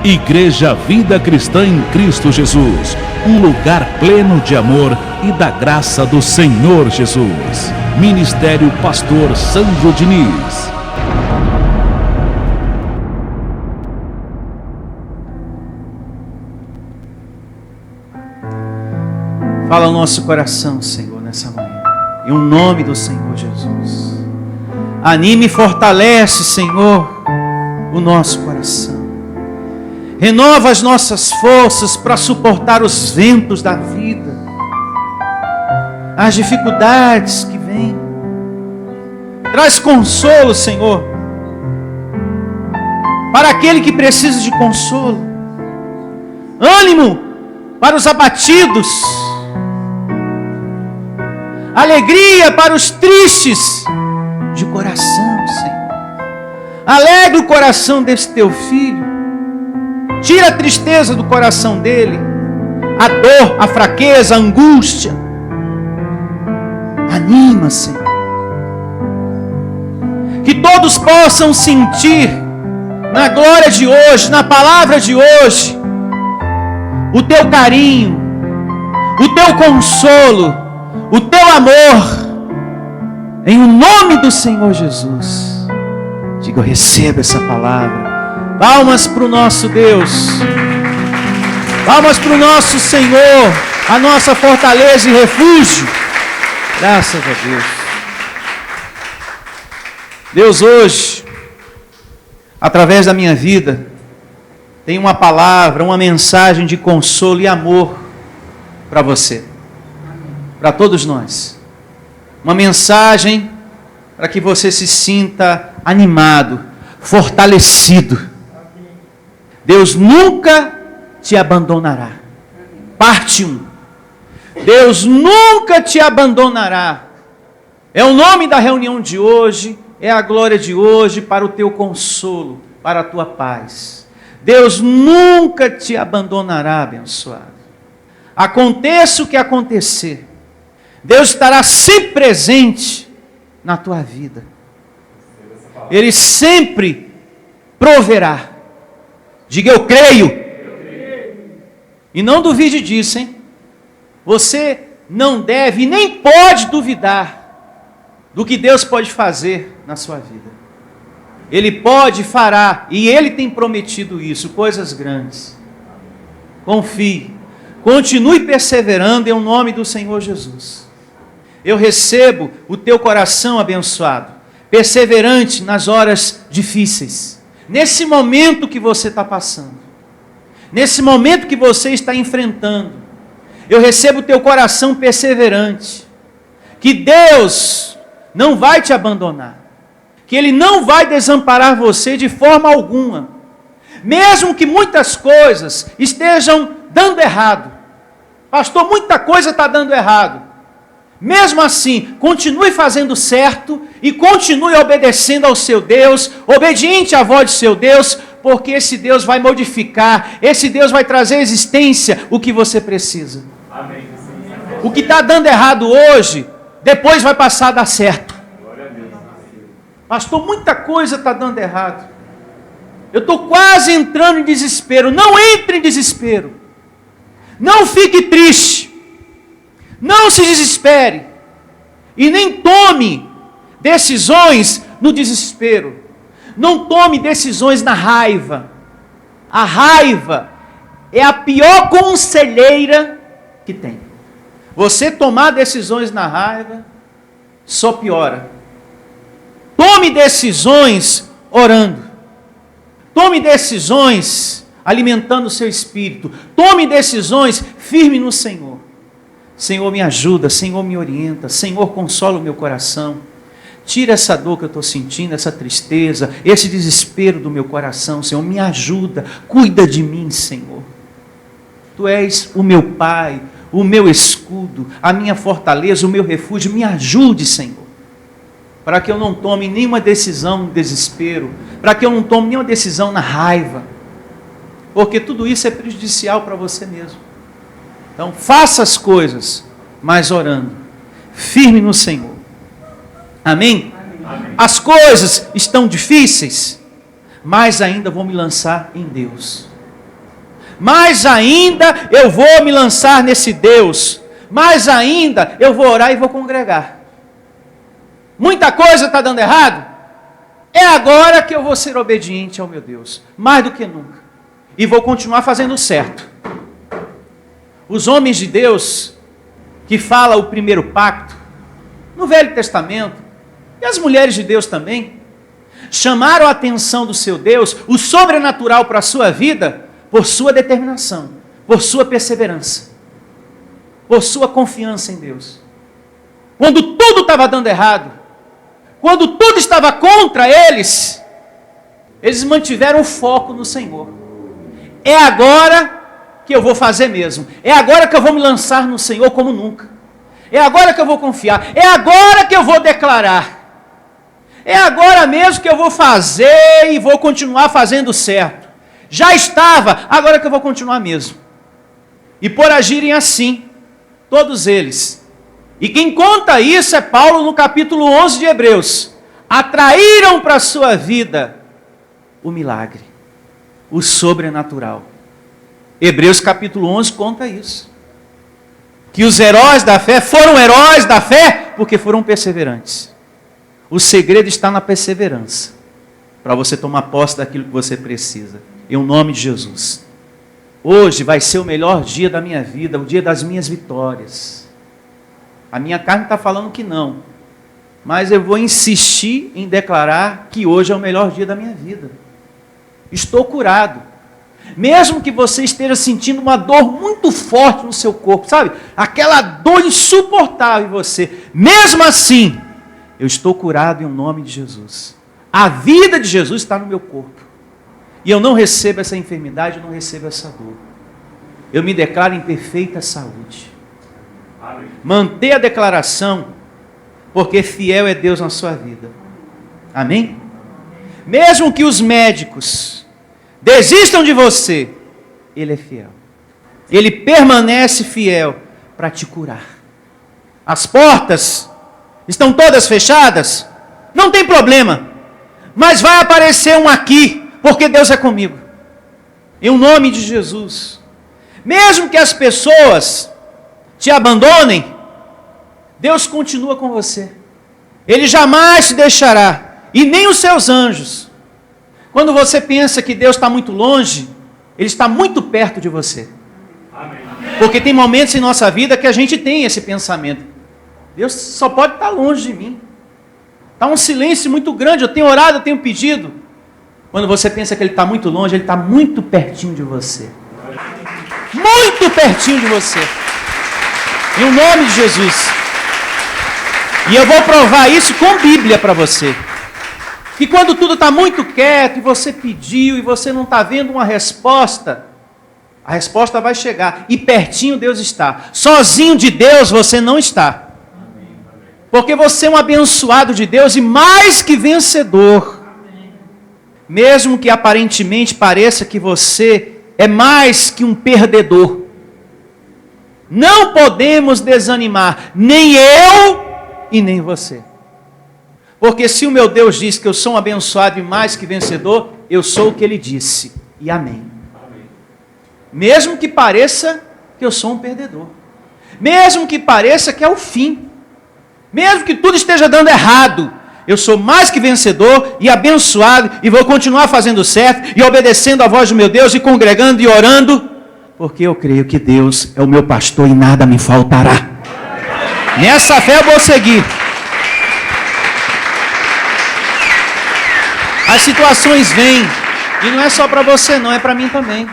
Igreja Vida Cristã em Cristo Jesus, um lugar pleno de amor e da graça do Senhor Jesus. Ministério Pastor Sandro Diniz. Fala ao nosso coração, Senhor, nessa manhã, em nome do Senhor Jesus. Anime e fortalece, Senhor, o nosso coração. Renova as nossas forças para suportar os ventos da vida, as dificuldades que vêm. Traz consolo, Senhor, para aquele que precisa de consolo. Ânimo para os abatidos. Alegria para os tristes de coração, Senhor. Alegre o coração desse teu filho. Tira a tristeza do coração dele, a dor, a fraqueza, a angústia. Anima, Senhor. Que todos possam sentir na glória de hoje, na palavra de hoje, o teu carinho, o teu consolo, o teu amor, em o nome do Senhor Jesus. Diga, eu recebo essa palavra. Palmas para o nosso Deus. Palmas para o nosso Senhor, a nossa fortaleza e refúgio. Graças a Deus. Deus hoje, através da minha vida, tem uma palavra, uma mensagem de consolo e amor para você. Para todos nós. Uma mensagem para que você se sinta animado, fortalecido. Deus nunca te abandonará. Parte 1. Deus nunca te abandonará. É o nome da reunião de hoje, é a glória de hoje para o teu consolo, para a tua paz. Deus nunca te abandonará, abençoado. Aconteça o que acontecer, Deus estará sempre presente na tua vida. Ele sempre proverá. Diga, eu creio. E não duvide disso, hein? Você não deve e nem pode duvidar do que Deus pode fazer na sua vida. Ele pode, fará, e Ele tem prometido isso, coisas grandes. Confie, continue perseverando em nome do Senhor Jesus. Eu recebo o teu coração abençoado, perseverante nas horas difíceis. Nesse momento que você está passando, nesse momento que você está enfrentando, eu recebo o teu coração perseverante, que Deus não vai te abandonar, que Ele não vai desamparar você de forma alguma, mesmo que muitas coisas estejam dando errado. Pastor, muita coisa está dando errado. Mesmo assim, continue fazendo certo e continue obedecendo ao seu Deus, obediente à voz do seu Deus, porque esse Deus vai modificar, esse Deus vai trazer à existência o que você precisa. Amém. O que está dando errado hoje, depois vai passar a dar certo. Pastor, muita coisa está dando errado. Eu estou quase entrando em desespero. Não entre em desespero. Não fique triste. Não se desespere. E nem tome decisões no desespero. Não tome decisões na raiva. A raiva é a pior conselheira que tem. Você tomar decisões na raiva só piora. Tome decisões orando. Tome decisões alimentando o seu espírito. Tome decisões firme no Senhor. Senhor, me ajuda, Senhor, me orienta, Senhor, consola o meu coração. Tira essa dor que eu estou sentindo, essa tristeza, esse desespero do meu coração, Senhor, me ajuda, cuida de mim, Senhor. Tu és o meu Pai, o meu escudo, a minha fortaleza, o meu refúgio, me ajude, Senhor. Para que eu não tome nenhuma decisão no desespero, para que eu não tome nenhuma decisão na raiva, porque tudo isso é prejudicial para você mesmo. Então, faça as coisas, mas orando, firme no Senhor. Amém? Amém? As coisas estão difíceis, mas ainda vou me lançar em Deus. mais ainda eu vou me lançar nesse Deus, mais ainda eu vou orar e vou congregar. Muita coisa está dando errado? É agora que eu vou ser obediente ao meu Deus, mais do que nunca. E vou continuar fazendo o certo. Os homens de Deus, que fala o primeiro pacto, no Velho Testamento, e as mulheres de Deus também, chamaram a atenção do seu Deus, o sobrenatural para a sua vida, por sua determinação, por sua perseverança, por sua confiança em Deus. Quando tudo estava dando errado, quando tudo estava contra eles, eles mantiveram o foco no Senhor. É agora que eu vou fazer mesmo. É agora que eu vou me lançar no Senhor como nunca. É agora que eu vou confiar. É agora que eu vou declarar. É agora mesmo que eu vou fazer e vou continuar fazendo certo. Já estava, agora que eu vou continuar mesmo. E por agirem assim, todos eles. E quem conta isso é Paulo no capítulo 11 de Hebreus. Atraíram para a sua vida o milagre, o sobrenatural. Hebreus capítulo 11 conta isso. Que os heróis da fé foram heróis da fé porque foram perseverantes. O segredo está na perseverança, para você tomar posse daquilo que você precisa. Em nome de Jesus. Hoje vai ser o melhor dia da minha vida, o dia das minhas vitórias. A minha carne está falando que não, mas eu vou insistir em declarar que hoje é o melhor dia da minha vida. Estou curado. Mesmo que você esteja sentindo uma dor muito forte no seu corpo, sabe? Aquela dor insuportável em você. Mesmo assim, eu estou curado em nome de Jesus. A vida de Jesus está no meu corpo. E eu não recebo essa enfermidade, eu não recebo essa dor. Eu me declaro em perfeita saúde. Manter a declaração, porque fiel é Deus na sua vida. Amém? Mesmo que os médicos desistam de você, Ele é fiel. Ele permanece fiel para te curar. As portas estão todas fechadas? Não tem problema. Mas vai aparecer um aqui, porque Deus é comigo. Em nome de Jesus. Mesmo que as pessoas te abandonem, Deus continua com você. Ele jamais te deixará. E nem os seus anjos. Quando você pensa que Deus está muito longe, Ele está muito perto de você. Amém. Porque tem momentos em nossa vida que a gente tem esse pensamento. Deus só pode estar longe de mim. Está um silêncio muito grande, eu tenho orado, eu tenho pedido. Quando você pensa que Ele está muito longe, Ele está muito pertinho de você. Muito pertinho de você. Em nome de Jesus. E eu vou provar isso com Bíblia para você. Que quando tudo está muito quieto, e você pediu, e você não está vendo uma resposta, a resposta vai chegar. E pertinho Deus está. Sozinho de Deus você não está. Porque você é um abençoado de Deus e mais que vencedor. Mesmo que aparentemente pareça que você é mais que um perdedor. Não podemos desanimar, nem eu e nem você. Porque se o meu Deus diz que eu sou um abençoado e mais que vencedor, eu sou o que Ele disse. E amém. Mesmo que pareça que eu sou um perdedor. Mesmo que pareça que é o fim. Mesmo que tudo esteja dando errado, eu sou mais que vencedor e abençoado e vou continuar fazendo certo e obedecendo a voz do meu Deus e congregando e orando, porque eu creio que Deus é o meu pastor e nada me faltará. Nessa fé eu vou seguir. As situações vêm, e não é só para você não, é para mim também.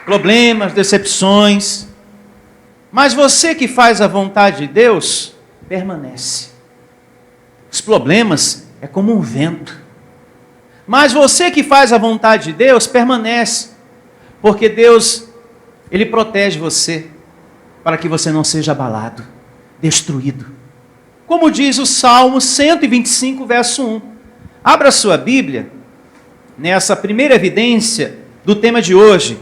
Problemas, decepções. Mas você que faz a vontade de Deus, permanece. Os problemas é como um vento. Mas você que faz a vontade de Deus, permanece. Porque Deus, Ele protege você, para que você não seja abalado, destruído. Como diz o Salmo 125, verso 1. Abra sua Bíblia, nessa primeira evidência do tema de hoje.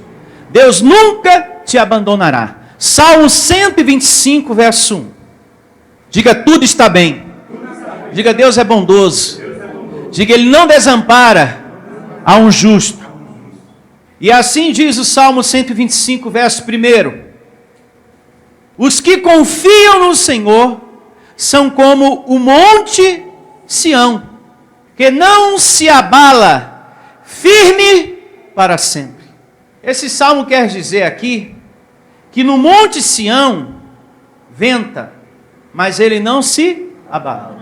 Deus nunca te abandonará. Salmo 125, verso 1. Diga, tudo está bem. Diga, Deus é bondoso. Diga, Ele não desampara a um justo. E assim diz o Salmo 125, verso 1. Os que confiam no Senhor são como o monte Sião, que não se abala, firme para sempre. Esse salmo quer dizer aqui que no monte Sião venta, mas ele não se abala.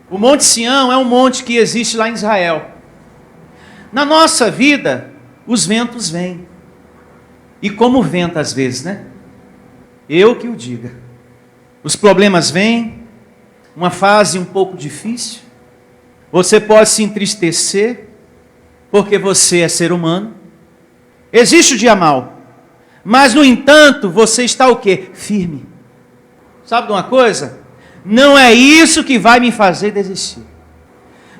O monte Sião é um monte que existe lá em Israel. Na nossa vida, os ventos vêm. E como venta às vezes, né? Eu que o diga. Os problemas vêm, uma fase um pouco difícil. Você pode se entristecer, porque você é ser humano. Existe o dia mau. Mas, no entanto, você está o quê? Firme. Sabe de uma coisa? Não é isso que vai me fazer desistir.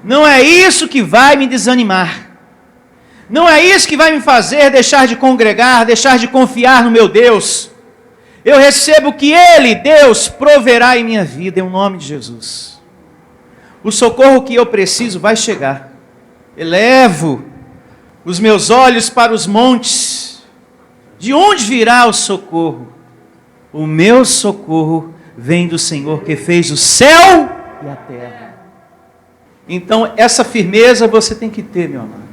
Não é isso que vai me desanimar. Não é isso que vai me fazer deixar de congregar, deixar de confiar no meu Deus. Eu recebo que Ele, Deus, proverá em minha vida, em nome de Jesus. O socorro que eu preciso vai chegar. Elevo os meus olhos para os montes. De onde virá o socorro? O meu socorro vem do Senhor que fez o céu e a terra. Então, essa firmeza você tem que ter, meu amado.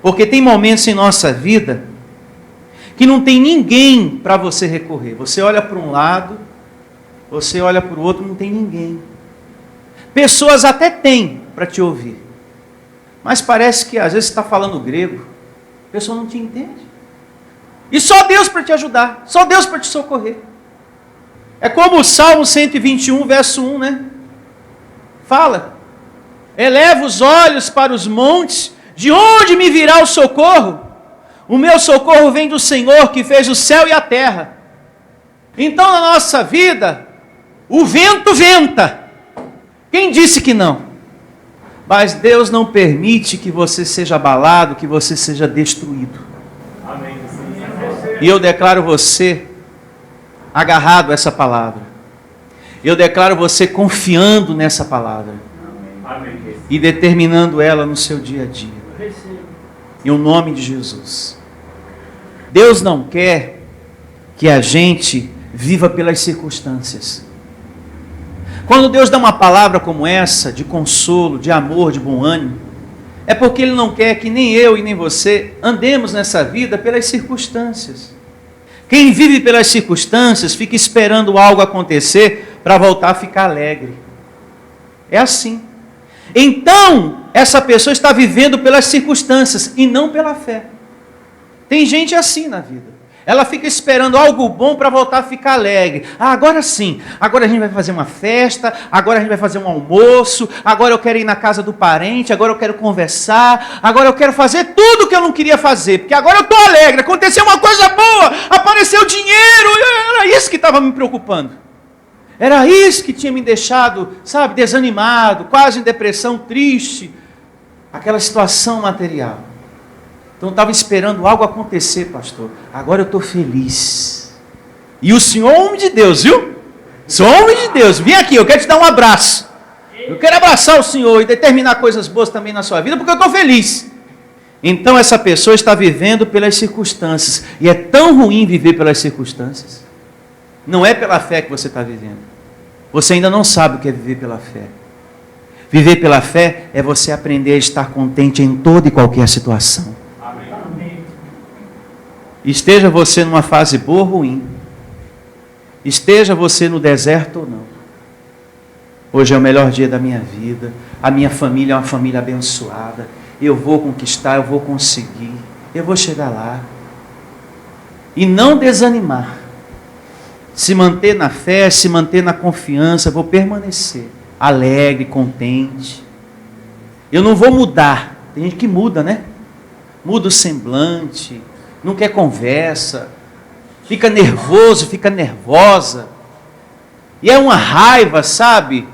Porque tem momentos em nossa vida que não tem ninguém para você recorrer. Você olha para um lado, você olha para o outro, não tem ninguém. Pessoas até têm para te ouvir. Mas parece que às vezes você está falando grego, a pessoa não te entende. E só Deus para te ajudar, só Deus para te socorrer. É como o Salmo 121, verso 1, né? Fala: eleva os olhos para os montes, de onde me virá o socorro? O meu socorro vem do Senhor que fez o céu e a terra. Então na nossa vida, o vento venta. Quem disse que não? Mas Deus não permite que você seja abalado, que você seja destruído. Amém. E eu declaro você agarrado a essa palavra. Eu declaro você confiando nessa palavra. Amém. E determinando ela no seu dia a dia. Em o nome de Jesus. Deus não quer que a gente viva pelas circunstâncias. Quando Deus dá uma palavra como essa, de consolo, de amor, de bom ânimo, é porque Ele não quer que nem eu e nem você andemos nessa vida pelas circunstâncias. Quem vive pelas circunstâncias fica esperando algo acontecer para voltar a ficar alegre. É assim. Então, essa pessoa está vivendo pelas circunstâncias e não pela fé. Tem gente assim na vida. Ela fica esperando algo bom para voltar a ficar alegre. Ah, agora sim. Agora a gente vai fazer uma festa. Agora a gente vai fazer um almoço. Agora eu quero ir na casa do parente. Agora eu quero conversar. Agora eu quero fazer tudo que eu não queria fazer. Porque agora eu estou alegre. Aconteceu uma coisa boa. Apareceu dinheiro. Era isso que estava me preocupando. Era isso que tinha me deixado, sabe, desanimado, quase em depressão, triste. Aquela situação material. Então eu estava esperando algo acontecer, pastor. Agora eu estou feliz. E o senhor é homem de Deus, viu? Sou homem de Deus. Vem aqui, eu quero te dar um abraço. Eu quero abraçar o senhor e determinar coisas boas também na sua vida, porque eu estou feliz. Então essa pessoa está vivendo pelas circunstâncias. E é tão ruim viver pelas circunstâncias. Não é pela fé que você está vivendo. Você ainda não sabe o que é viver pela fé. Viver pela fé é você aprender a estar contente em toda e qualquer situação. Amém. Esteja você numa fase boa ou ruim. Esteja você no deserto ou não. Hoje é o melhor dia da minha vida. A minha família é uma família abençoada. Eu vou conquistar, eu vou conseguir. Eu vou chegar lá. E não desanimar. Se manter na fé, se manter na confiança, vou permanecer alegre, contente. Eu não vou mudar. Tem gente que muda, né? Muda o semblante, não quer conversa, fica nervoso, fica nervosa. E é uma raiva, sabe?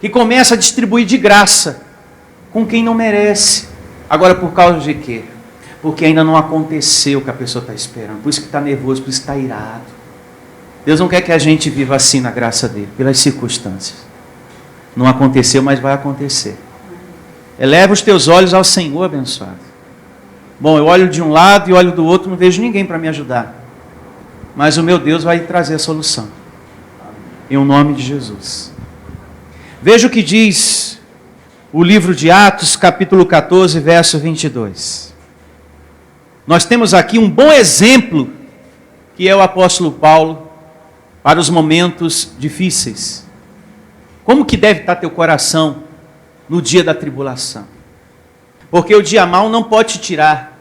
Que começa a distribuir de graça com quem não merece. Agora por causa de quê? Porque ainda não aconteceu o que a pessoa está esperando. Por isso que está nervoso, por isso que está irado. Deus não quer que a gente viva assim na graça dele, pelas circunstâncias. Não aconteceu, mas vai acontecer. Eleva os teus olhos ao Senhor abençoado. Bom, eu olho de um lado e olho do outro, não vejo ninguém para me ajudar. Mas o meu Deus vai trazer a solução. Em nome de Jesus. Veja o que diz o livro de Atos, capítulo 14, verso 22. Nós temos aqui um bom exemplo, que é o apóstolo Paulo, para os momentos difíceis. Como que deve estar teu coração no dia da tribulação? Porque o dia mau não pode te tirar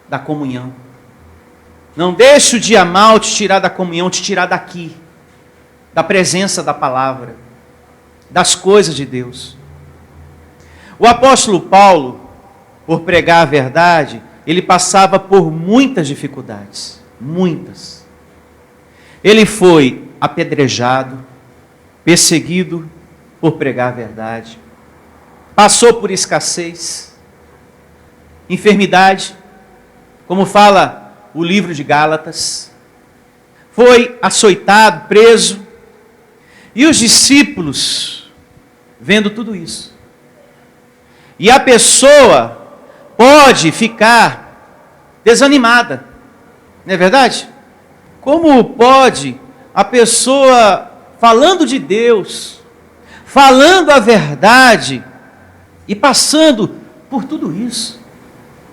da comunhão. Não deixe o dia mau te tirar da comunhão, te tirar daqui, da presença da palavra, das coisas de Deus. O apóstolo Paulo, por pregar a verdade, ele passava por muitas dificuldades, muitas. Ele foi apedrejado, perseguido por pregar a verdade, passou por escassez, enfermidade, como fala o livro de Gálatas, foi açoitado, preso, e os discípulos, vendo tudo isso, e a pessoa pode ficar desanimada, não é verdade? Como pode a pessoa falando de Deus, falando a verdade e passando por tudo isso?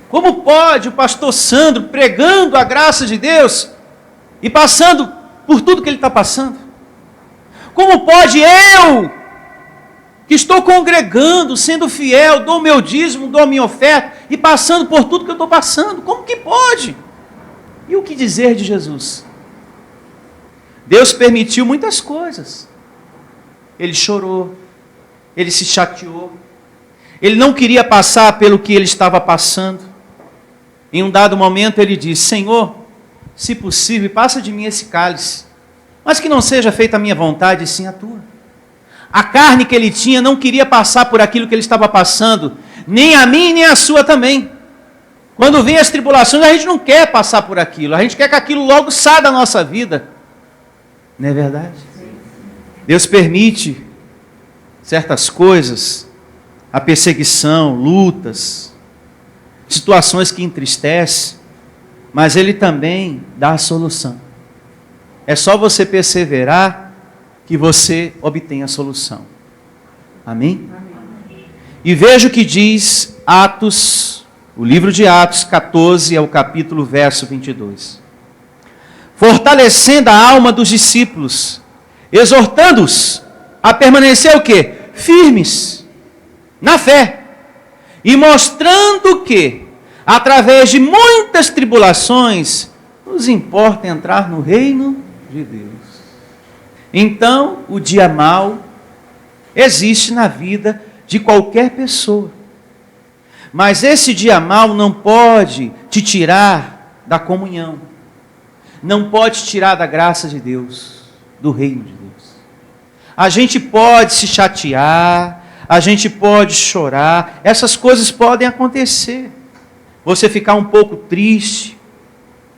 Como pode o pastor Sandro pregando a graça de Deus e passando por tudo que ele está passando? Como pode eu, que estou congregando, sendo fiel, dou meu dízimo, dou a minha oferta e passando por tudo que eu estou passando? Como que pode? E o que dizer de Jesus? Deus permitiu muitas coisas. Ele chorou, ele se chateou, ele não queria passar pelo que ele estava passando. Em um dado momento ele disse: Senhor, se possível, passa de mim esse cálice, mas que não seja feita a minha vontade, e sim a tua. A carne que ele tinha não queria passar por aquilo que ele estava passando, nem a mim, nem a sua também. Quando vem as tribulações, a gente não quer passar por aquilo, a gente quer que aquilo logo saia da nossa vida. Não é verdade? Deus permite certas coisas, a perseguição, lutas, situações que entristecem, mas Ele também dá a solução. É só você perseverar que você obtém a solução. Amém? Amém. E veja o que diz Atos, o livro de Atos 14, é o capítulo, verso 22. Fortalecendo a alma dos discípulos, exortando-os a permanecer o quê? Firmes na fé, e mostrando que, através de muitas tribulações, nos importa entrar no reino de Deus. Então, o dia mau existe na vida de qualquer pessoa. Mas esse dia mau não pode te tirar da comunhão. Não pode tirar da graça de Deus, do reino de Deus. A gente pode se chatear, a gente pode chorar, essas coisas podem acontecer. Você ficar um pouco triste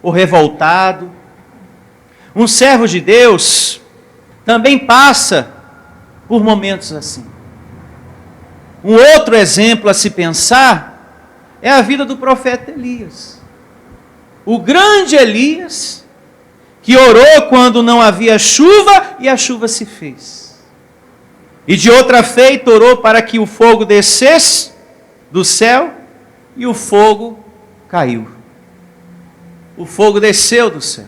ou revoltado. Um servo de Deus também passa por momentos assim. Um outro exemplo a se pensar é a vida do profeta Elias. O grande Elias, que orou quando não havia chuva e a chuva se fez. E de outra feita orou para que o fogo descesse do céu e o fogo caiu. O fogo desceu do céu.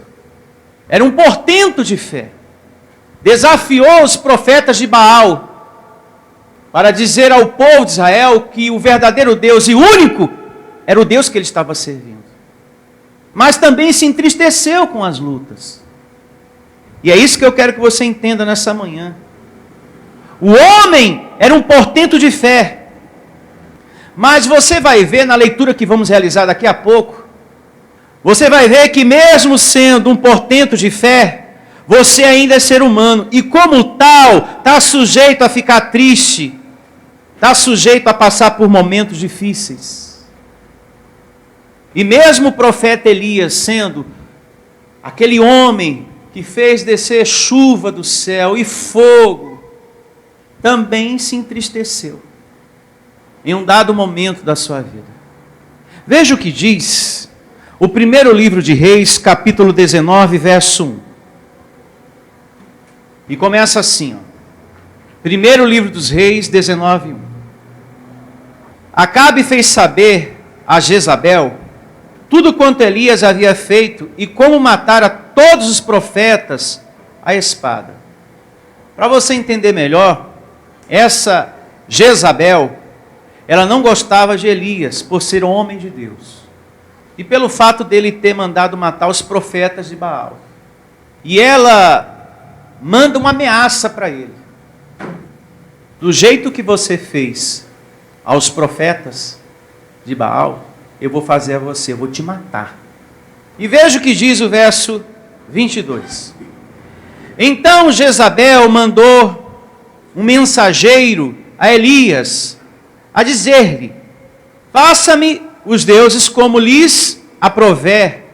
Era um portento de fé. Desafiou os profetas de Baal para dizer ao povo de Israel que o verdadeiro Deus e único era o Deus que ele estava servindo. Mas também se entristeceu com as lutas. E é isso que eu quero que você entenda nessa manhã. O homem era um portento de fé. Mas você vai ver na leitura que vamos realizar daqui a pouco, você vai ver que mesmo sendo um portento de fé, você ainda é ser humano. E como tal, está sujeito a ficar triste, está sujeito a passar por momentos difíceis. E mesmo o profeta Elias, sendo aquele homem que fez descer chuva do céu e fogo, também se entristeceu em um dado momento da sua vida. Veja o que diz o primeiro livro de Reis, capítulo 19, verso 1. E começa assim, ó. Primeiro livro dos Reis, 19, 1. Acabe fez saber a Jezabel tudo quanto Elias havia feito e como matara todos os profetas à espada. Para você entender melhor, essa Jezabel, ela não gostava de Elias por ser homem de Deus. E pelo fato dele ter mandado matar os profetas de Baal. E ela manda uma ameaça para ele. Do jeito que você fez aos profetas de Baal, eu vou fazer a você, eu vou te matar. E veja o que diz o verso 22. Então Jezabel mandou um mensageiro a Elias, a dizer-lhe: faça-me os deuses como lhes aprouver,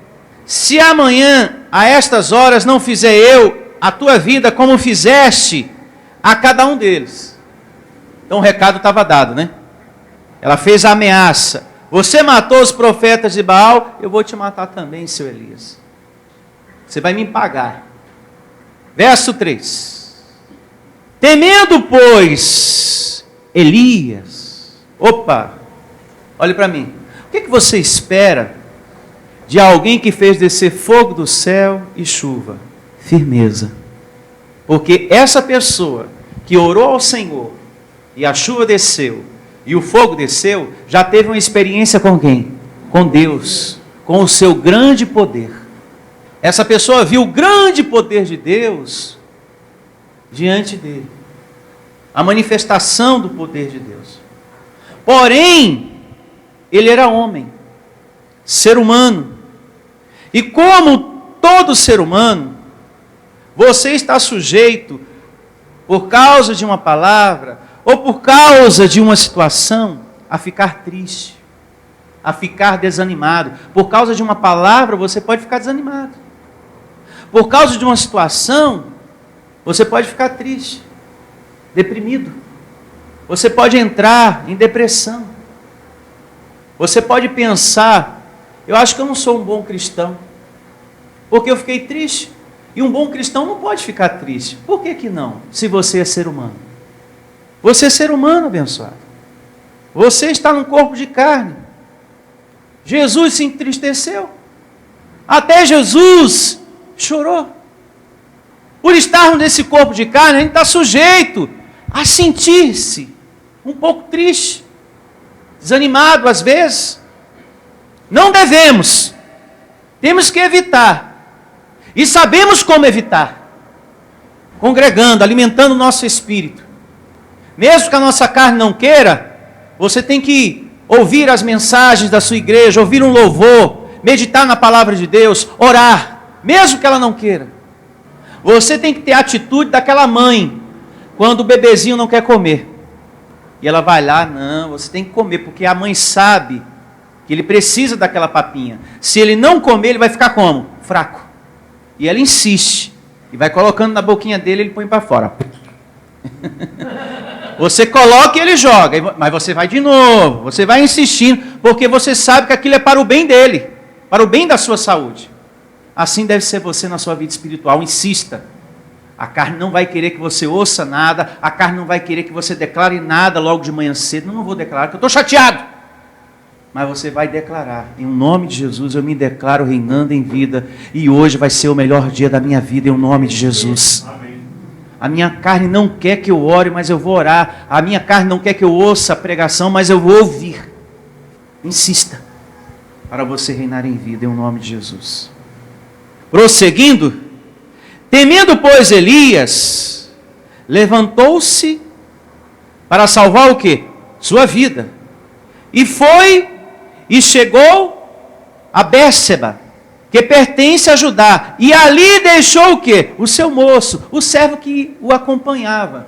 se amanhã a estas horas não fizer eu a tua vida como fizeste a cada um deles. Então o recado estava dado, né? Ela fez a ameaça: você matou os profetas de Baal, eu vou te matar também, seu Elias. Você vai me pagar. Verso 3. Temendo, pois, Elias. Opa, olhe para mim. O que você espera de alguém que fez descer fogo do céu e chuva? Firmeza. Porque essa pessoa que orou ao Senhor, e a chuva desceu, e o fogo desceu, já teve uma experiência com quem? Com Deus, com o seu grande poder. Essa pessoa viu o grande poder de Deus diante dele. A manifestação do poder de Deus. Porém, ele era homem, ser humano. E como todo ser humano, você está sujeito, por causa de uma palavra, ou por causa de uma situação, a ficar triste, a ficar desanimado. Por causa de uma palavra, você pode ficar desanimado. Por causa de uma situação, você pode ficar triste, deprimido. Você pode entrar em depressão. Você pode pensar: eu acho que eu não sou um bom cristão, porque eu fiquei triste. E um bom cristão não pode ficar triste. Por que não, se você é ser humano? Você é ser humano, abençoado. Você está num corpo de carne. Jesus se entristeceu. Até Jesus chorou. Por estarmos nesse corpo de carne, a gente está sujeito a sentir-se um pouco triste, desanimado às vezes. Não devemos. Temos que evitar. E sabemos como evitar. Congregando, alimentando o nosso espírito. Mesmo que a nossa carne não queira, você tem que ouvir as mensagens da sua igreja, ouvir um louvor, meditar na palavra de Deus, orar, mesmo que ela não queira. Você tem que ter a atitude daquela mãe, quando o bebezinho não quer comer. E ela vai lá: não, você tem que comer, porque a mãe sabe que ele precisa daquela papinha. Se ele não comer, ele vai ficar como? Fraco. E ela insiste, e vai colocando na boquinha dele, ele põe para fora. Você coloca e ele joga, mas você vai de novo, você vai insistindo, porque você sabe que aquilo é para o bem dele, para o bem da sua saúde. Assim deve ser você na sua vida espiritual. Insista. A carne não vai querer que você ouça nada, a carne não vai querer que você declare nada logo de manhã cedo. Não vou declarar, porque eu estou chateado. Mas você vai declarar: em nome de Jesus, eu me declaro reinando em vida, e hoje vai ser o melhor dia da minha vida, em nome de Jesus. Amém. A minha carne não quer que eu ore, mas eu vou orar. A minha carne não quer que eu ouça a pregação, mas eu vou ouvir. Insista, para você reinar em vida, em nome de Jesus. Prosseguindo, temendo, pois, Elias, levantou-se para salvar o quê? Sua vida. E foi e chegou a Bérseba, que pertence a Judá, e ali deixou o quê? O seu moço, o servo que o acompanhava.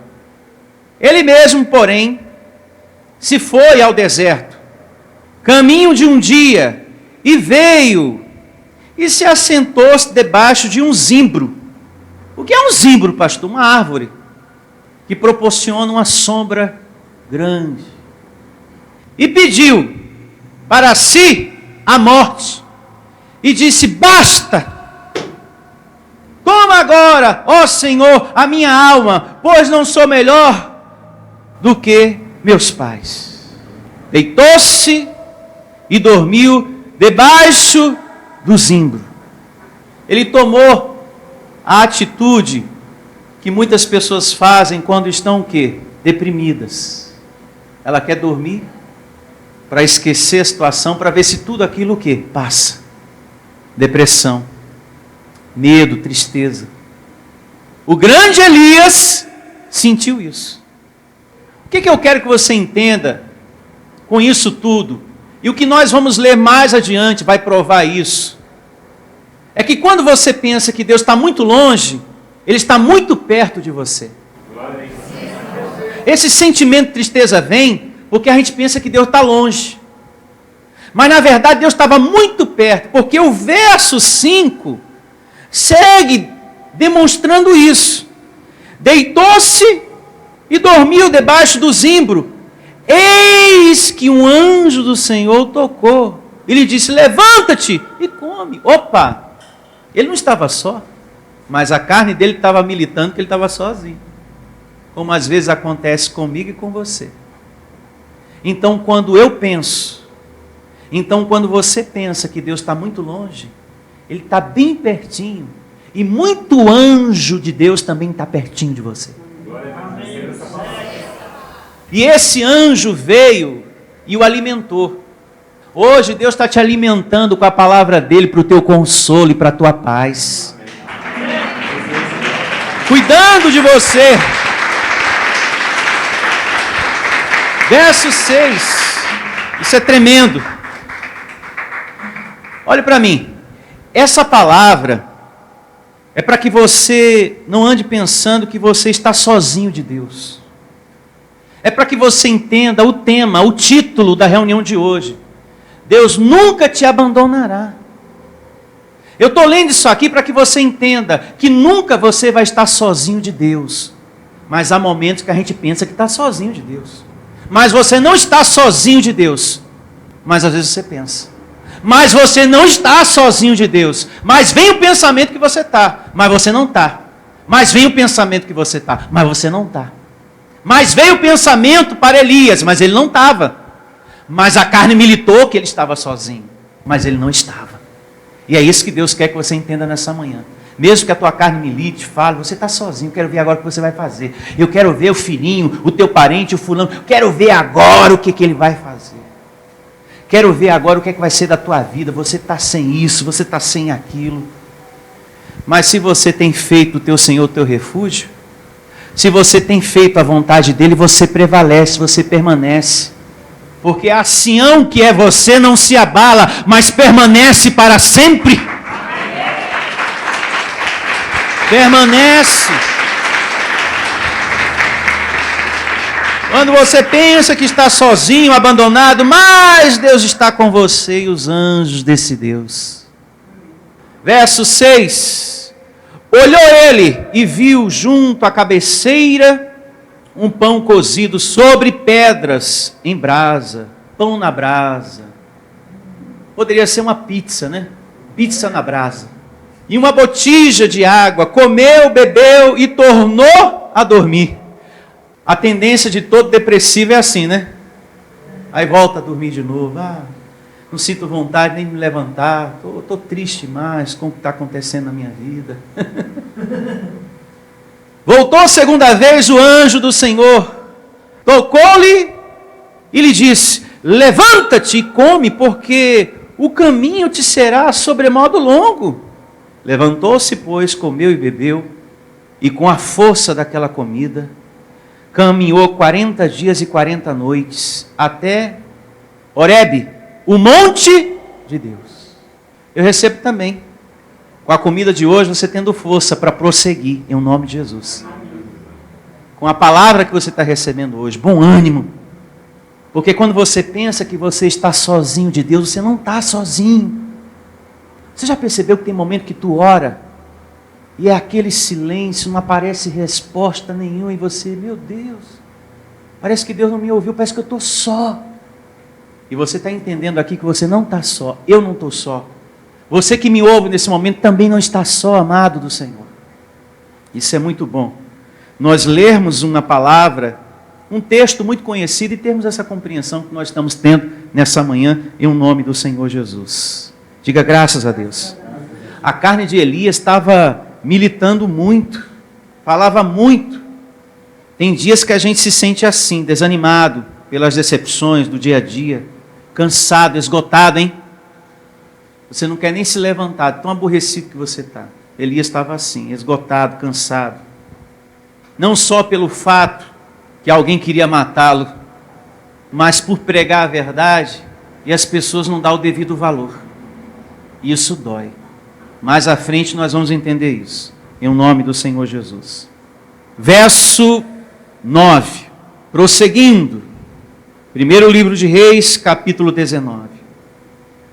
Ele mesmo, porém, se foi ao deserto, caminho de um dia, e veio e se assentou-se debaixo de um zimbro. O que é um zimbro, pastor? Uma árvore que proporciona uma sombra grande. E pediu para si a morte, e disse: basta! Toma agora, ó Senhor, a minha alma, pois não sou melhor do que meus pais. Deitou-se e dormiu debaixo do zimbro. Ele tomou a atitude que muitas pessoas fazem quando estão o quê? Deprimidas. Ela quer dormir para esquecer a situação, para ver se tudo aquilo o quê? Passa. Depressão, medo, tristeza. O grande Elias sentiu isso. O que eu quero que você entenda com isso tudo? E o que nós vamos ler mais adiante vai provar isso. É que quando você pensa que Deus está muito longe, Ele está muito perto de você. Esse sentimento de tristeza vem porque a gente pensa que Deus está longe. Mas na verdade Deus estava muito perto, porque o verso 5 segue demonstrando isso. Deitou-se e dormiu debaixo do zimbro. Eis que um anjo do Senhor tocou. Ele disse: levanta-te e come. Opa! Ele não estava só, mas a carne dele estava militando que ele estava sozinho. Como às vezes acontece comigo e com você. Então quando você pensa que Deus está muito longe, Ele está bem pertinho. E muito anjo de Deus também está pertinho de você. E esse anjo veio e o alimentou. Hoje Deus está te alimentando com a palavra dele para o teu consolo e para a tua paz. Cuidando de você. Verso 6. Isso é tremendo. Olhe para mim. Essa palavra é para que você não ande pensando que você está sozinho de Deus. É para que você entenda o tema, o título da reunião de hoje. Deus nunca te abandonará. Eu estou lendo isso aqui para que você entenda que nunca você vai estar sozinho de Deus. Mas há momentos que a gente pensa que está sozinho de Deus. Mas você não está sozinho de Deus. Mas às vezes você pensa. Mas você não está sozinho de Deus. Mas vem o pensamento que você está, mas você não está. Mas vem o pensamento que você está, mas você não está. Mas veio o pensamento para Elias, mas ele não estava. Mas a carne militou que ele estava sozinho, mas ele não estava. E é isso que Deus quer que você entenda nessa manhã. Mesmo que a tua carne milite, fale: você está sozinho, eu quero ver agora o que você vai fazer. Eu quero ver o filhinho, o teu parente, o fulano. Eu quero ver agora o que ele vai fazer. Quero ver agora o que vai ser da tua vida. Você está sem isso, você está sem aquilo. Mas se você tem feito o teu Senhor o teu refúgio, se você tem feito a vontade dele, você prevalece, você permanece. Porque a Sião que é você não se abala, mas permanece para sempre. Permanece. Quando você pensa que está sozinho, abandonado, mas Deus está com você e os anjos desse Deus. Verso 6. Olhou ele e viu junto à cabeceira um pão cozido sobre pedras em brasa, pão na brasa. Poderia ser uma pizza, né? Pizza na brasa. E uma botija de água. Comeu, bebeu e tornou a dormir. A tendência de todo depressivo é assim, né? Aí volta a dormir de novo. Não sinto vontade nem de me levantar. Estou triste demais com o que está acontecendo na minha vida. Voltou segunda vez o anjo do Senhor. Tocou-lhe e lhe disse: levanta-te e come, porque o caminho te será sobremodo longo. Levantou-se, pois, comeu e bebeu, e com a força daquela comida, caminhou 40 dias e 40 noites, até Horebe, o monte de Deus. Eu recebo também, com a comida de hoje, você tendo força para prosseguir, em nome de Jesus. Com a palavra que você está recebendo hoje, bom ânimo. Porque quando você pensa que você está sozinho de Deus, você não está sozinho. Você já percebeu que tem momento que tu ora, e é aquele silêncio, não aparece resposta nenhuma, e você, meu Deus, parece que Deus não me ouviu, parece que eu estou só. E você está entendendo aqui que você não está só, eu não estou só. Você que me ouve nesse momento também não está só, amado do Senhor. Isso é muito bom. Nós lermos uma palavra, um texto muito conhecido e termos essa compreensão que nós estamos tendo nessa manhã em nome do Senhor Jesus. Diga graças a Deus. A carne de Elias estava militando muito, falava muito. Tem dias que a gente se sente assim, desanimado pelas decepções do dia a dia, cansado, esgotado, hein? Você não quer nem se levantar, tão aborrecido que você está. Elias estava assim, esgotado, cansado. Não só pelo fato que alguém queria matá-lo, mas por pregar a verdade e as pessoas não dão o devido valor. Isso dói. Mais à frente nós vamos entender isso, em nome do Senhor Jesus. Verso 9, prosseguindo. Primeiro livro de Reis, capítulo 19.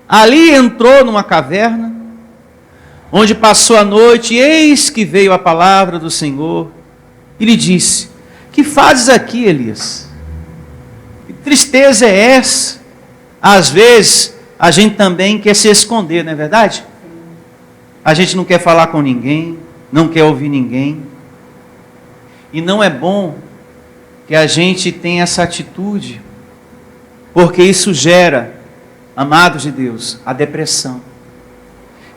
Ali entrou numa caverna, onde passou a noite, e eis que veio a palavra do Senhor, e lhe disse: que fazes aqui, Elias? Que tristeza é essa? Às vezes, a gente também quer se esconder, não é verdade? A gente não quer falar com ninguém, não quer ouvir ninguém. E não é bom que a gente tenha essa atitude, porque isso gera, amados de Deus, a depressão.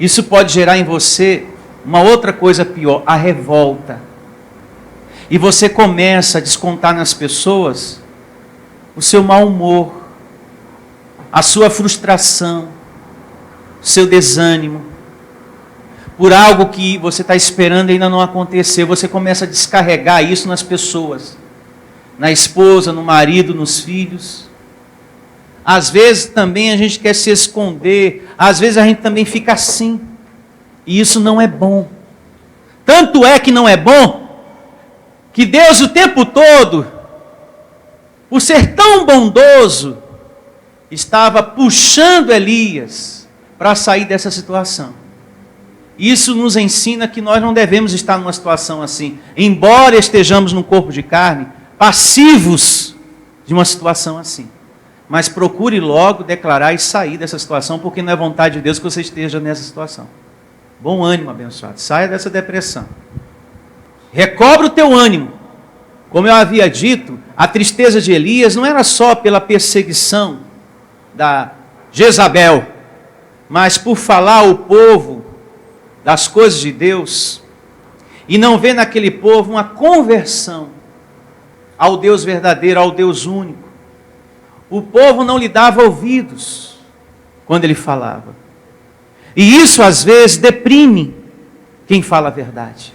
Isso pode gerar em você uma outra coisa pior, a revolta. E você começa a descontar nas pessoas o seu mau humor, a sua frustração, o seu desânimo, por algo que você está esperando e ainda não aconteceu. Você começa a descarregar isso nas pessoas, na esposa, no marido, nos filhos. Às vezes também a gente quer se esconder, às vezes a gente também fica assim, e isso não é bom. Tanto é que não é bom, que Deus o tempo todo, por ser tão bondoso, estava puxando Elias para sair dessa situação. Isso nos ensina que nós não devemos estar numa situação assim, embora estejamos no corpo de carne, passivos de uma situação assim. Mas procure logo declarar e sair dessa situação, porque não é vontade de Deus que você esteja nessa situação. Bom ânimo, abençoado. Saia dessa depressão. Recobre o teu ânimo. Como eu havia dito, a tristeza de Elias não era só pela perseguição da Jezabel, mas por falar ao povo das coisas de Deus e não ver naquele povo uma conversão ao Deus verdadeiro, ao Deus único. O povo não lhe dava ouvidos quando ele falava. E isso às vezes deprime quem fala a verdade.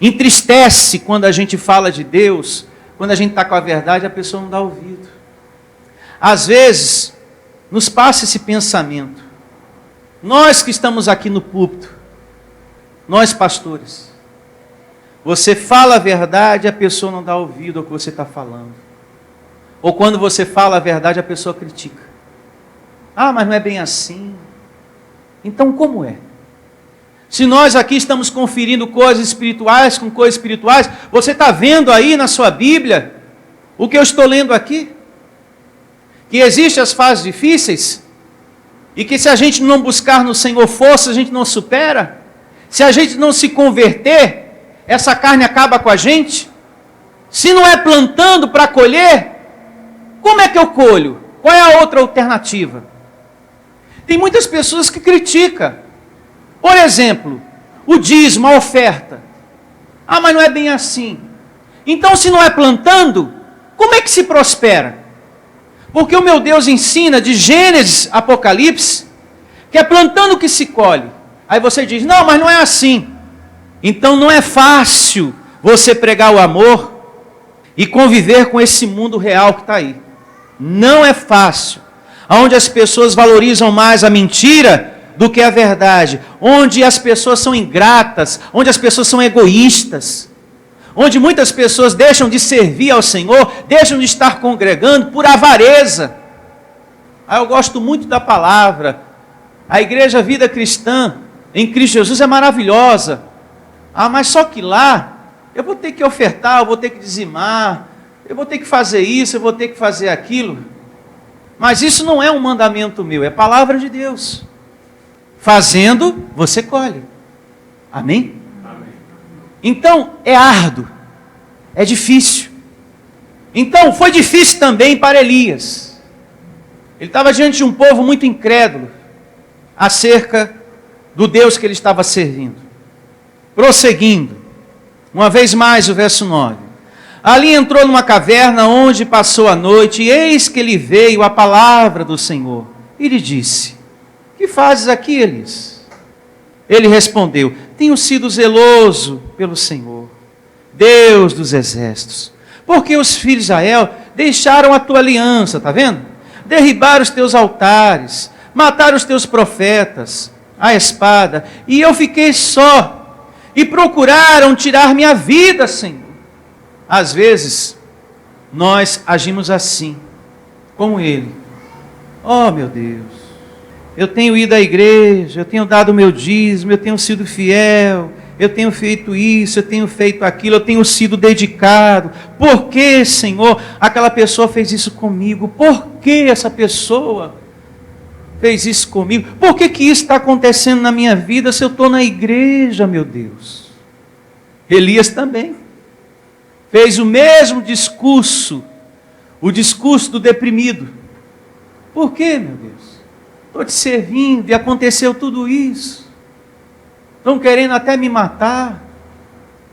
Entristece quando a gente fala de Deus, quando a gente está com a verdade, a pessoa não dá ouvido. Às vezes, nos passa esse pensamento. Nós que estamos aqui no púlpito, nós pastores, você fala a verdade, a pessoa não dá ouvido ao que você está falando. Ou quando você fala a verdade, a pessoa critica. Ah, mas não é bem assim. Então como é? Se nós aqui estamos conferindo coisas espirituais com coisas espirituais, você está vendo aí na sua Bíblia o que eu estou lendo aqui? Que existem as fases difíceis e que se a gente não buscar no Senhor força, a gente não supera. Se a gente não se converter, essa carne acaba com a gente. Se não é plantando para colher, como é que eu colho? Qual é a outra alternativa? Tem muitas pessoas que criticam. Por exemplo, o dízimo, a oferta. Ah, mas não é bem assim. Então, se não é plantando, como é que se prospera? Porque o meu Deus ensina de Gênesis a Apocalipse, que é plantando que se colhe. Aí você diz, não, mas não é assim. Então não é fácil você pregar o amor e conviver com esse mundo real que está aí. Não é fácil. Onde as pessoas valorizam mais a mentira do que a verdade. Onde as pessoas são ingratas, onde as pessoas são egoístas. Onde muitas pessoas deixam de servir ao Senhor, deixam de estar congregando por avareza. Ah, eu gosto muito da palavra. A igreja Vida Cristã em Cristo Jesus é maravilhosa. Ah, mas só que lá, eu vou ter que ofertar, eu vou ter que dizimar, eu vou ter que fazer isso, eu vou ter que fazer aquilo. Mas isso não é um mandamento meu, é palavra de Deus. Fazendo, você colhe. Amém? Amém. Então, é árduo, é difícil. Então, foi difícil também para Elias. Ele estava diante de um povo muito incrédulo acerca do Deus que ele estava servindo. Prosseguindo, uma vez mais o verso 9. Ali entrou numa caverna onde passou a noite, e eis que lhe veio a palavra do Senhor. E lhe disse: que fazes aqui, Elias? Ele respondeu: tenho sido zeloso pelo Senhor, Deus dos exércitos, porque os filhos de Israel deixaram a tua aliança, está vendo? Derribaram os teus altares, mataram os teus profetas, a espada, e eu fiquei só, e procuraram tirar minha vida, Senhor. Às vezes, nós agimos assim, como ele. Oh, meu Deus, eu tenho ido à igreja, eu tenho dado o meu dízimo, eu tenho sido fiel, eu tenho feito isso, eu tenho feito aquilo, eu tenho sido dedicado. Por que, Senhor, aquela pessoa fez isso comigo? Por que essa pessoa fez isso comigo? Por que que isso está acontecendo na minha vida se eu estou na igreja, meu Deus? Elias também fez o mesmo discurso, o discurso do deprimido. Por quê, meu Deus? Estou te servindo e aconteceu tudo isso. Estão querendo até me matar.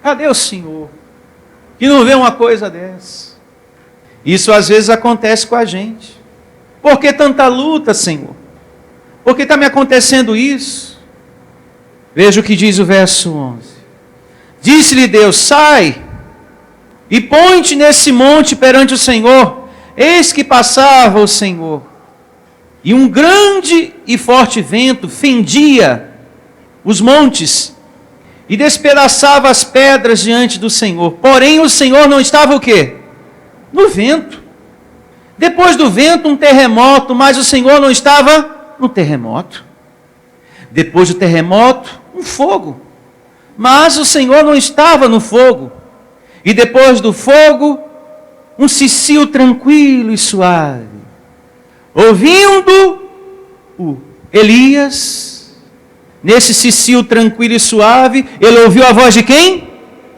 Cadê o Senhor? Que não vê uma coisa dessa. Isso às vezes acontece com a gente. Por que tanta luta, Senhor? Por que está me acontecendo isso? Veja o que diz o verso 11. Disse-lhe Deus: sai e põe-te nesse monte perante o Senhor. Eis que passava o Senhor, e um grande e forte vento fendia os montes e despedaçava as pedras diante do Senhor. Porém o Senhor não estava o quê? No vento. Depois do vento um terremoto, mas o Senhor não estava no terremoto. Depois do terremoto um fogo, mas o Senhor não estava no fogo. E depois do fogo, um cicio tranquilo e suave. Ouvindo-o Elias, nesse cicio tranquilo e suave, ele ouviu a voz de quem?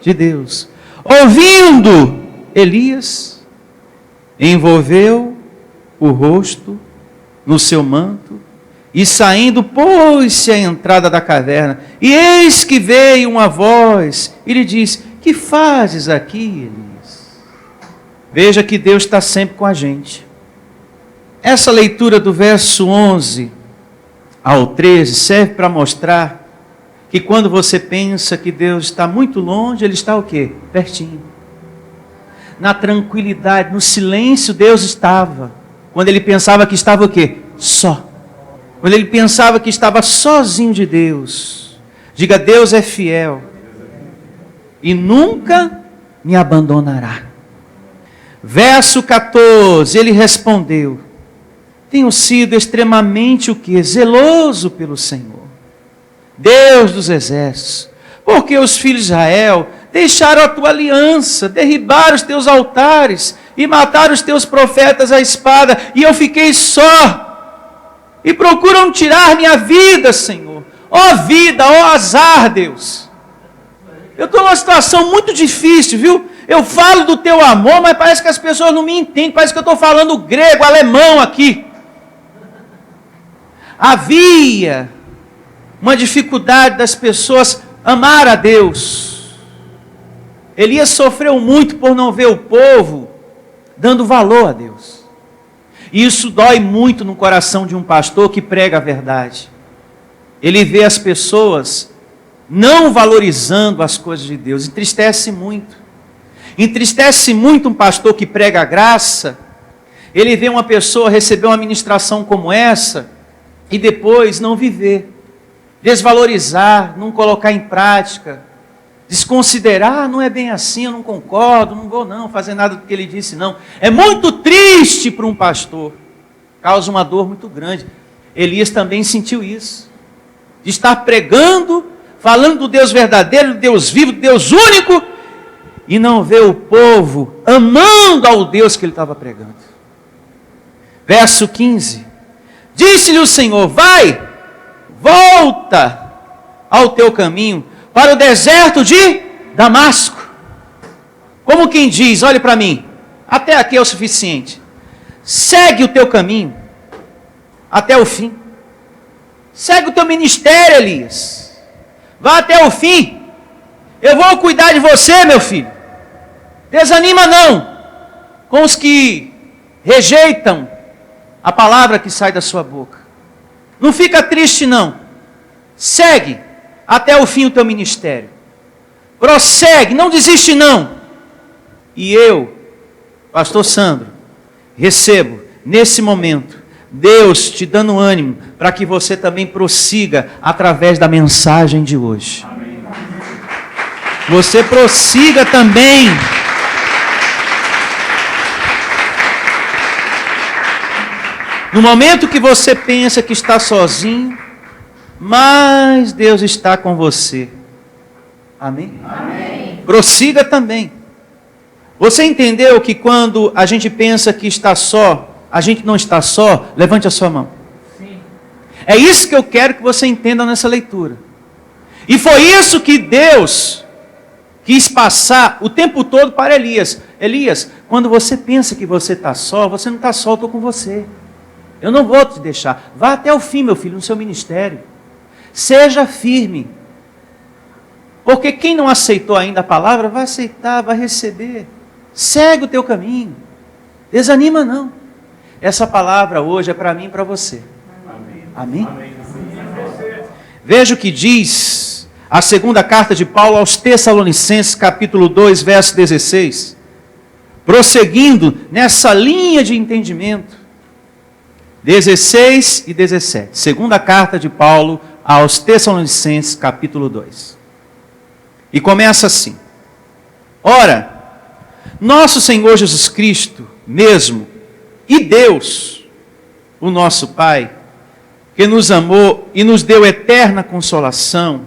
De Deus. Ouvindo Elias, envolveu o rosto no seu manto, e saindo, pôs-se à entrada da caverna. E eis que veio uma voz, e lhe disse: que fazes aqui, Elias? Veja que Deus está sempre com a gente. Essa leitura do verso 11 ao 13 serve para mostrar que quando você pensa que Deus está muito longe, Ele está o quê? Pertinho. Na tranquilidade, no silêncio, Deus estava. Quando Ele pensava que estava o quê? Só. Quando Ele pensava que estava sozinho de Deus. Diga: Deus é fiel e nunca me abandonará. Verso 14, ele respondeu: tenho sido extremamente o quê? Zeloso pelo Senhor, Deus dos exércitos, porque os filhos de Israel deixaram a tua aliança, derribaram os teus altares e mataram os teus profetas à espada, e eu fiquei só, e procuram tirar minha vida, Senhor. Ó vida, ó azar, Deus. Eu estou numa situação muito difícil, viu? Eu falo do teu amor, mas parece que as pessoas não me entendem. Parece que eu estou falando grego, alemão aqui. Havia uma dificuldade das pessoas amar a Deus. Elias sofreu muito por não ver o povo dando valor a Deus. E isso dói muito no coração de um pastor que prega a verdade. Ele vê as pessoas não valorizando as coisas de Deus. Entristece muito. Entristece muito um pastor que prega a graça. Ele vê uma pessoa receber uma ministração como essa e depois não viver, desvalorizar, não colocar em prática, desconsiderar: não é bem assim, eu não concordo, não vou não fazer nada do que ele disse não. É muito triste para um pastor, causa uma dor muito grande. Elias também sentiu isso, de estar pregando, falando do Deus verdadeiro, do Deus vivo, do Deus único, e não ver o povo amando ao Deus que ele estava pregando. Verso 15. Disse-lhe o Senhor: vai, volta ao teu caminho para o deserto de Damasco. Como quem diz, olhe para mim, até aqui é o suficiente. Segue o teu caminho até o fim. Segue o teu ministério, Elias. Vá até o fim. Eu vou cuidar de você, meu filho. Desanima não com os que rejeitam a palavra que sai da sua boca. Não fica triste não. Segue até o fim o teu ministério. Prossegue, não desiste não. E eu, pastor Sandro, recebo nesse momento Deus te dando ânimo para que você também prossiga através da mensagem de hoje. Amém. Você prossiga também. No momento que você pensa que está sozinho, mas Deus está com você. Amém? Amém. Prossiga também. Você entendeu que quando a gente pensa que está só, a gente não está só? Levante a sua mão. Sim. É isso que eu quero que você entenda nessa leitura. E foi isso que Deus quis passar o tempo todo para Elias. Elias, quando você pensa que você está só, você não está só, eu estou com você. Eu não vou te deixar. Vá até o fim, meu filho, no seu ministério. Seja firme. Porque quem não aceitou ainda a palavra, vai aceitar, vai receber. Segue o teu caminho. Desanima não. Essa palavra hoje é para mim e para você. Amém? Amém? Veja o que diz a segunda carta de Paulo aos Tessalonicenses, capítulo 2, verso 16. Prosseguindo nessa linha de entendimento. 16 e 17. Segunda carta de Paulo aos Tessalonicenses, capítulo 2. E começa assim. Ora, nosso Senhor Jesus Cristo mesmo, e Deus, o nosso Pai, que nos amou e nos deu eterna consolação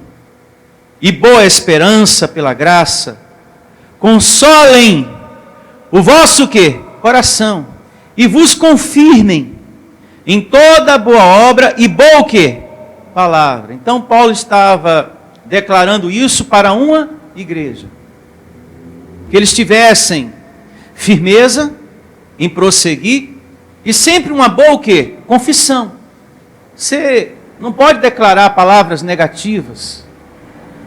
e boa esperança pela graça, consolem o vosso quê? Coração, e vos confirmem em toda boa obra e boa o quê? Palavra. Então Paulo estava declarando isso para uma igreja. Que eles tivessem firmeza em prosseguir e sempre uma boa o quê? Confissão. Você não pode declarar palavras negativas.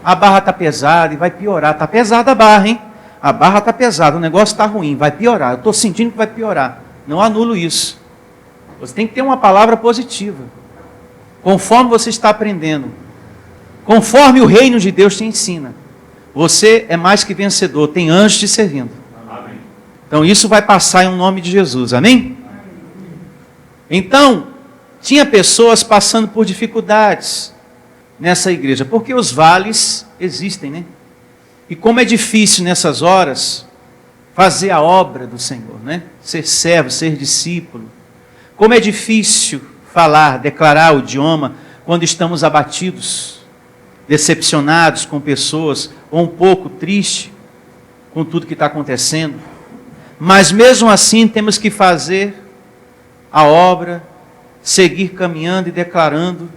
A barra está pesada e vai piorar. Está pesada a barra, hein? A barra está pesada, o negócio está ruim, vai piorar. Eu estou sentindo que vai piorar. Não anulo isso. Você tem que ter uma palavra positiva. Conforme você está aprendendo. Conforme o reino de Deus te ensina. Você é mais que vencedor. Tem anjos te servindo. Amém. Então isso vai passar em nome de Jesus. Amém? Então, tinha pessoas passando por dificuldades nessa igreja. Porque os vales existem, né? E como é difícil nessas horas fazer a obra do Senhor, né? Ser servo, ser discípulo. Como é difícil falar, declarar o idioma quando estamos abatidos, decepcionados com pessoas, ou um pouco triste com tudo que está acontecendo. Mas mesmo assim temos que fazer a obra, seguir caminhando e declarando.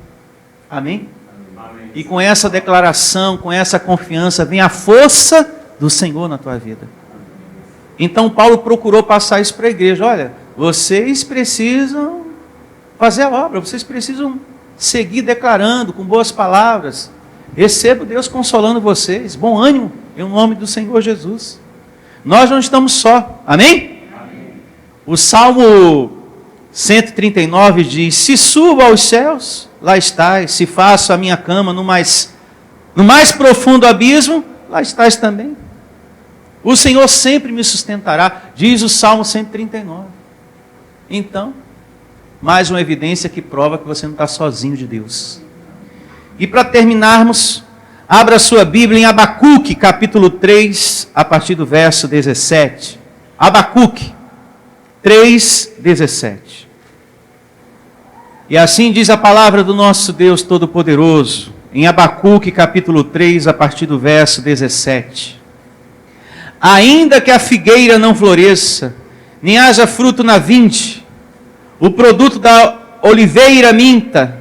Amém? Amém. E com essa declaração, com essa confiança, vem a força do Senhor na tua vida. Então Paulo procurou passar isso para a igreja. Olha, vocês precisam fazer a obra, vocês precisam seguir declarando com boas palavras. Recebo Deus consolando vocês. Bom ânimo em nome do Senhor Jesus. Nós não estamos só. Amém? Amém. O Salmo 139 diz: se subo aos céus, lá estás. Se faço a minha cama no mais profundo abismo, lá estás também. O Senhor sempre me sustentará, diz o Salmo 139. Então, mais uma evidência que prova que você não está sozinho de Deus. E para terminarmos, abra sua Bíblia em Abacuque, capítulo 3, a partir do verso 17. Abacuque 3, 17. E assim diz a palavra do nosso Deus Todo-Poderoso, em Abacuque, capítulo 3, a partir do verso 17. Ainda que a figueira não floresça, nem haja fruto na vinde, o produto da oliveira minta,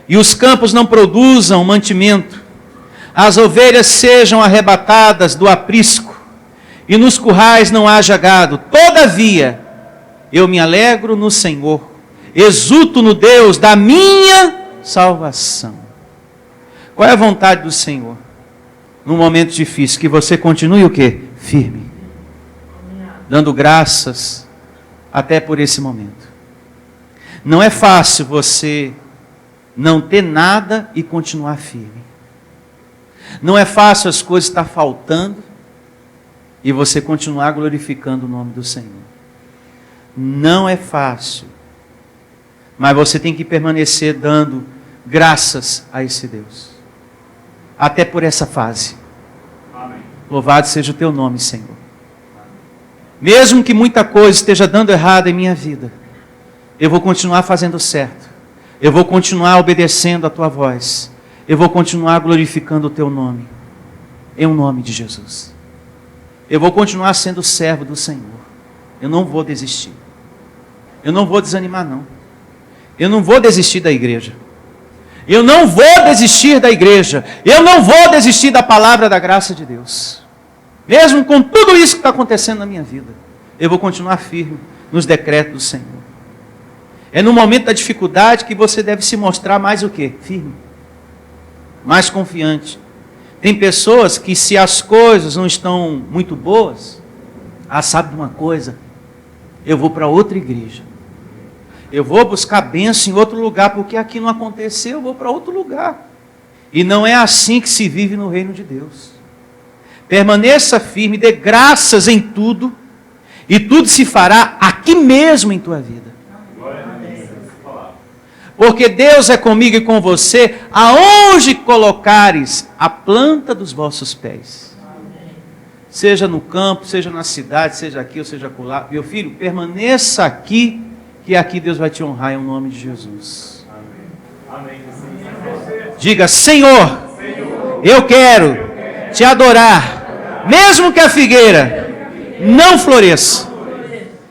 e os campos não produzam mantimento, as ovelhas sejam arrebatadas do aprisco, e nos currais não haja gado. Todavia, eu me alegro no Senhor, exulto no Deus da minha salvação. Qual é a vontade do Senhor? Num momento difícil, que você continue o quê? Firme. Dando graças até por esse momento. Não é fácil você não ter nada e continuar firme. Não é fácil as coisas estar faltando e você continuar glorificando o nome do Senhor. Não é fácil. Mas você tem que permanecer dando graças a esse Deus. Até por essa fase. Amém. Louvado seja o teu nome, Senhor. Mesmo que muita coisa esteja dando errado em minha vida, eu vou continuar fazendo certo. Eu vou continuar obedecendo a tua voz. Eu vou continuar glorificando o teu nome. Em nome de Jesus. Eu vou continuar sendo servo do Senhor. Eu não vou desistir. Eu não vou desanimar, não. Eu não vou desistir da igreja. Eu não vou desistir da igreja. Eu não vou desistir da palavra da graça de Deus. Mesmo com tudo isso que está acontecendo na minha vida, eu vou continuar firme nos decretos do Senhor. É no momento da dificuldade que você deve se mostrar mais o quê? Firme. Mais confiante. Tem pessoas que, se as coisas não estão muito boas, sabe de uma coisa? Eu vou para outra igreja. Eu vou buscar bênção em outro lugar, porque aqui não aconteceu, eu vou para outro lugar. E não é assim que se vive no reino de Deus. Permaneça firme, dê graças em tudo, e tudo se fará aqui mesmo em tua vida. Porque Deus é comigo e com você, aonde colocares a planta dos vossos pés. Seja no campo, seja na cidade, seja aqui ou seja acolá. Meu filho, permaneça aqui, que aqui Deus vai te honrar em nome de Jesus. Amém. Diga, Senhor, eu quero te adorar, mesmo que a figueira não floresça.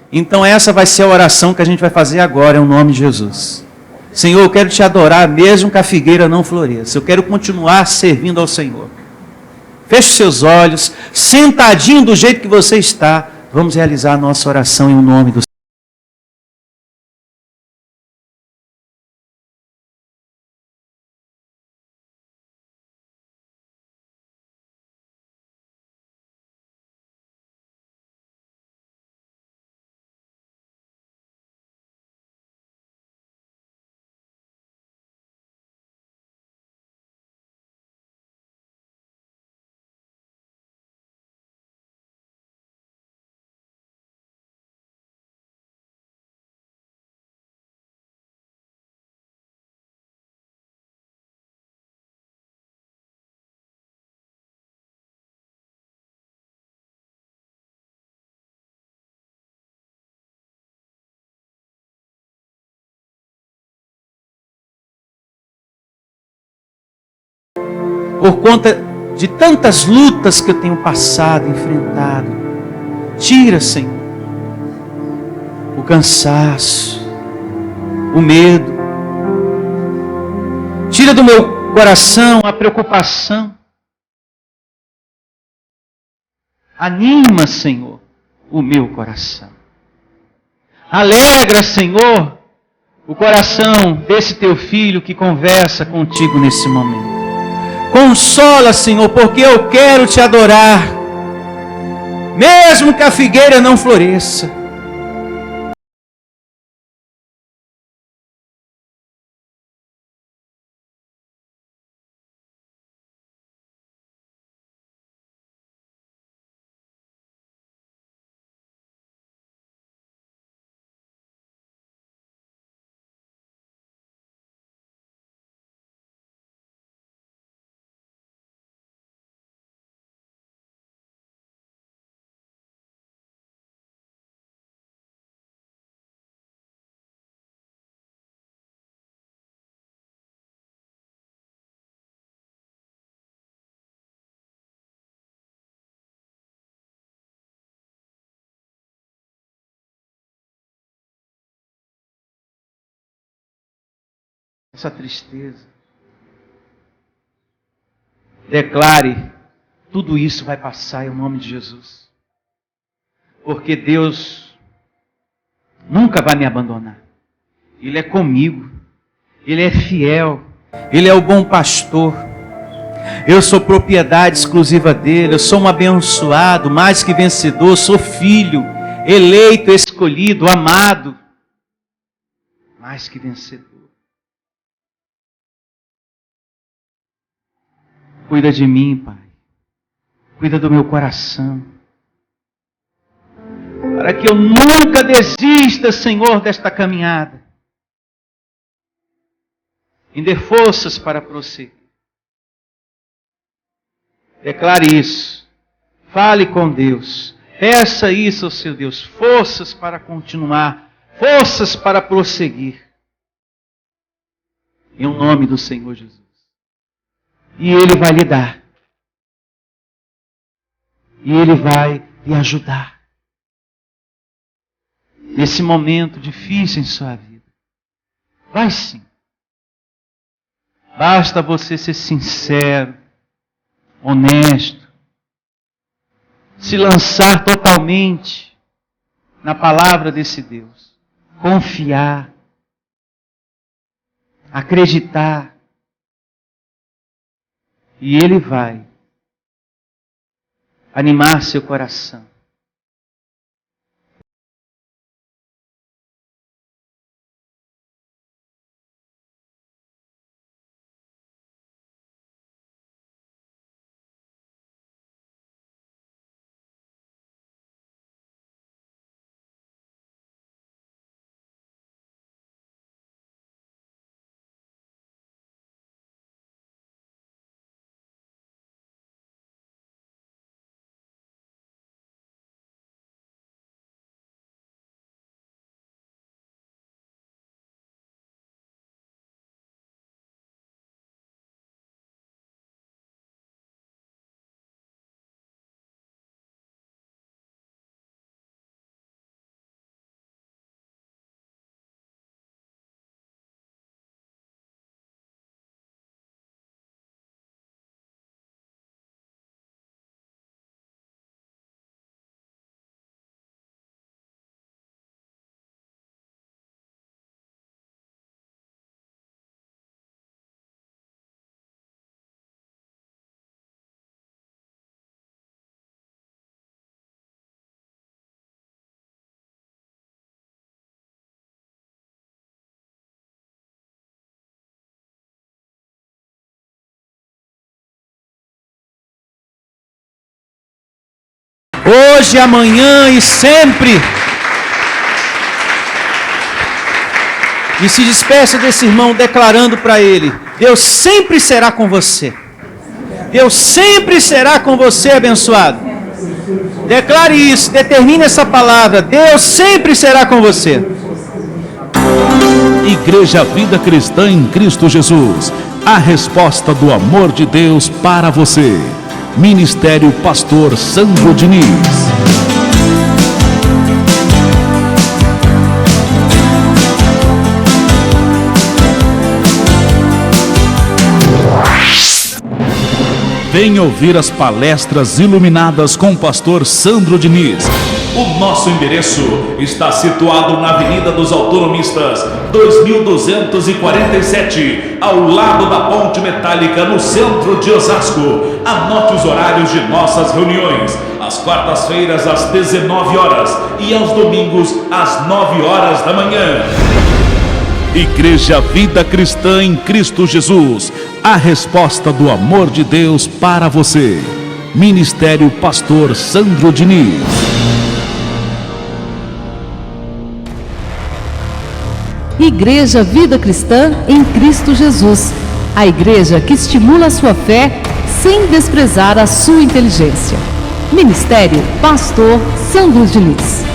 Então essa vai ser a oração que a gente vai fazer agora, em nome de Jesus. Senhor, eu quero te adorar, mesmo que a figueira não floresça. Eu quero continuar servindo ao Senhor. Feche os seus olhos, sentadinho do jeito que você está. Vamos realizar a nossa oração em nome do Senhor. Por conta de tantas lutas que eu tenho passado, enfrentado. Tira, Senhor, o cansaço, o medo. Tira do meu coração a preocupação. Anima, Senhor, o meu coração. Alegra, Senhor, o coração desse teu filho que conversa contigo nesse momento. Consola, Senhor, porque eu quero te adorar, mesmo que a figueira não floresça. essa tristeza. Declare, tudo isso vai passar em nome de Jesus. Porque Deus nunca vai me abandonar. Ele é comigo. Ele é fiel. Ele é o bom pastor. Eu sou propriedade exclusiva dele. Eu sou um abençoado, mais que vencedor. Sou filho, eleito, escolhido, amado. Mais que vencedor. Cuida de mim, Pai. Cuida do meu coração. Para que eu nunca desista, Senhor, desta caminhada. Me dê forças para prosseguir. Declare isso. Fale com Deus. Peça isso ao seu Deus. Forças para continuar. Forças para prosseguir. Em nome do Senhor Jesus. E Ele vai lhe dar. E Ele vai lhe ajudar. Nesse momento difícil em sua vida. Vai sim. Basta você ser sincero, honesto, se lançar totalmente na palavra desse Deus, confiar, acreditar, e Ele vai animar seu coração. Hoje, amanhã e sempre. E se despeça desse irmão declarando para ele: Deus sempre será com você. Deus sempre será com você, abençoado. Declare isso, determine essa palavra. Deus sempre será com você. Igreja Vida Cristã em Cristo Jesus. A resposta do amor de Deus para você. Ministério Pastor Sandro Diniz. Venha ouvir as palestras iluminadas com o pastor Sandro Diniz. O nosso endereço está situado na Avenida dos Autonomistas, 2247, ao lado da Ponte Metálica, no centro de Osasco. Anote os horários de nossas reuniões: às quartas-feiras às 19 horas e aos domingos às 9 horas da manhã. Igreja Vida Cristã em Cristo Jesus. A resposta do amor de Deus para você. Ministério Pastor Sandro Diniz. Igreja Vida Cristã em Cristo Jesus. A igreja que estimula a sua fé sem desprezar a sua inteligência. Ministério Pastor Sandro Diniz.